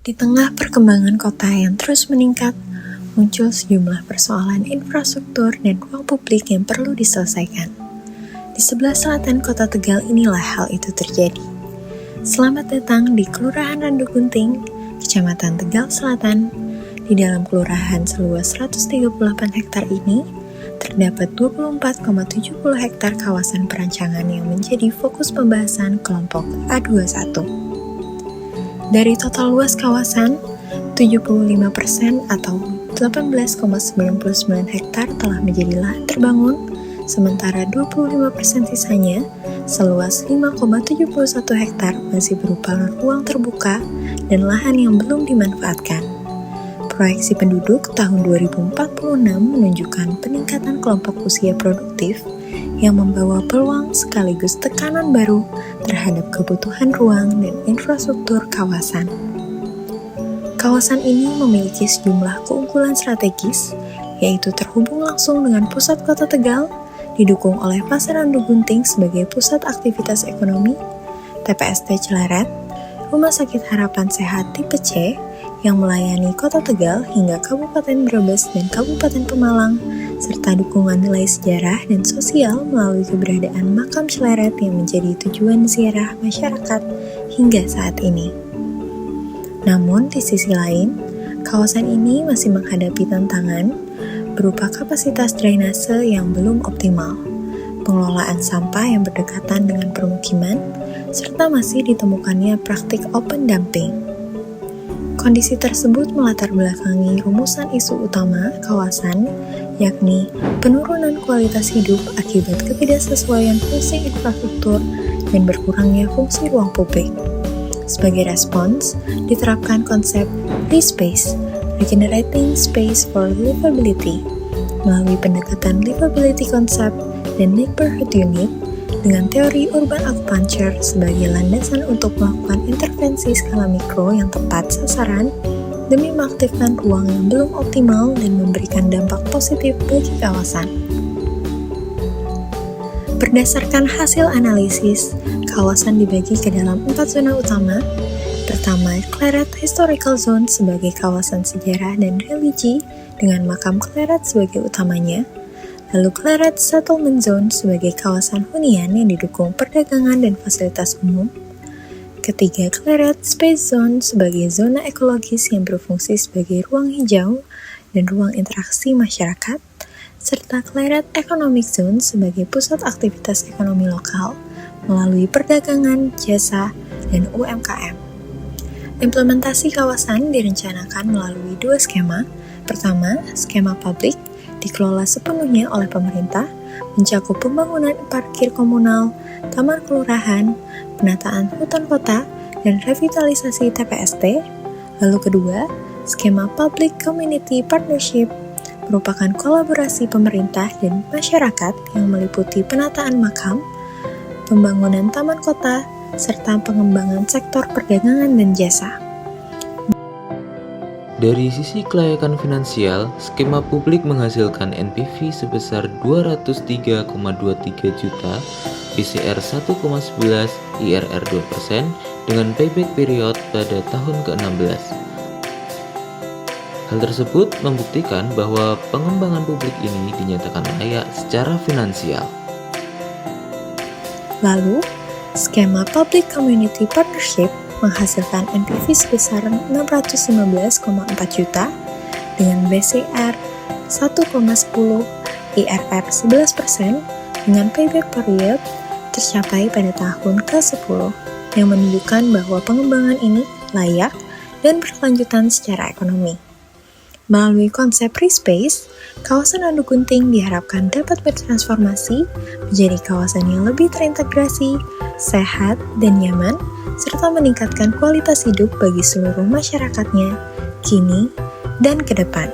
Di tengah perkembangan kota yang terus meningkat, muncul sejumlah persoalan infrastruktur dan ruang publik yang perlu diselesaikan. Di sebelah selatan kota Tegal inilah hal itu terjadi. Selamat datang di Kelurahan Randu Gunting, Kecamatan Tegal Selatan. Di dalam kelurahan seluas 138 hektar ini, terdapat 24,70 hektar kawasan perancangan yang menjadi fokus pembahasan kelompok A21. Dari total luas kawasan, 75% atau 18,99 hektar telah menjadi lahan terbangun, sementara 25% sisanya, seluas 5,71 hektar masih berupa ruang terbuka dan lahan yang belum dimanfaatkan. Proyeksi penduduk tahun 2046 menunjukkan peningkatan kelompok usia produktif yang membawa peluang sekaligus tekanan baru terhadap kebutuhan ruang dan infrastruktur kawasan. Kawasan ini memiliki sejumlah keunggulan strategis, yaitu terhubung langsung dengan pusat kota Tegal, didukung oleh Pasar Randu Gunting sebagai pusat aktivitas ekonomi, TPST Celaret, Rumah Sakit Harapan Sehat tipe C yang melayani kota Tegal hingga Kabupaten Brebes dan Kabupaten Pemalang, serta dukungan nilai sejarah dan sosial melalui keberadaan makam Celaret yang menjadi tujuan ziarah masyarakat hingga saat ini. Namun di sisi lain, kawasan ini masih menghadapi tantangan berupa kapasitas drainase yang belum optimal, pengelolaan sampah yang berdekatan dengan permukiman, serta masih ditemukannya praktik open dumping. Kondisi tersebut melatar belakangi rumusan isu utama kawasan, yakni penurunan kualitas hidup akibat ketidaksesuaian fungsi infrastruktur dan berkurangnya fungsi ruang publik. Sebagai respons, diterapkan konsep ReSpace, Regenerating Space for Livability, melalui pendekatan livability concept dan neighborhood unit dengan teori urban acupuncture sebagai landasan untuk melakukan intervensi skala mikro yang tepat sasaran demi mengaktifkan ruang yang belum optimal dan memberikan dampak positif bagi kawasan. Berdasarkan hasil analisis, kawasan dibagi ke dalam 4 zona utama. Pertama, Celaret Historical Zone sebagai kawasan sejarah dan religi dengan makam Celaret sebagai utamanya. Lalu Celaret Settlement Zone sebagai kawasan hunian yang didukung perdagangan dan fasilitas umum. Ketiga, Celaret Space Zone sebagai zona ekologis yang berfungsi sebagai ruang hijau dan ruang interaksi masyarakat, serta Celaret Economic Zone sebagai pusat aktivitas ekonomi lokal melalui perdagangan, jasa, dan UMKM. Implementasi kawasan direncanakan melalui 2 skema. Pertama, skema publik dikelola sepenuhnya oleh pemerintah, mencakup pembangunan parkir komunal, taman kelurahan, penataan hutan kota, dan revitalisasi TPST. Lalu kedua, skema Public Community Partnership merupakan kolaborasi pemerintah dan masyarakat yang meliputi penataan makam, pembangunan taman kota, serta pengembangan sektor perdagangan dan jasa. Dari sisi kelayakan finansial, skema publik menghasilkan NPV sebesar 203,23 juta, PCR 1,11, IRR 2%, dengan payback period pada tahun ke-16. Hal tersebut membuktikan bahwa pengembangan publik ini dinyatakan layak secara finansial. Lalu, skema Public Community Partnership menghasilkan NPV sebesar 615,4 juta dengan BCR 1,10, IRR 11%, dengan payback period tercapai pada tahun ke-10 yang menunjukkan bahwa pengembangan ini layak dan berkelanjutan secara ekonomi. Melalui konsep ReSpace, kawasan Randu Gunting diharapkan dapat bertransformasi menjadi kawasan yang lebih terintegrasi, sehat, dan nyaman, serta meningkatkan kualitas hidup bagi seluruh masyarakatnya, kini dan ke depan.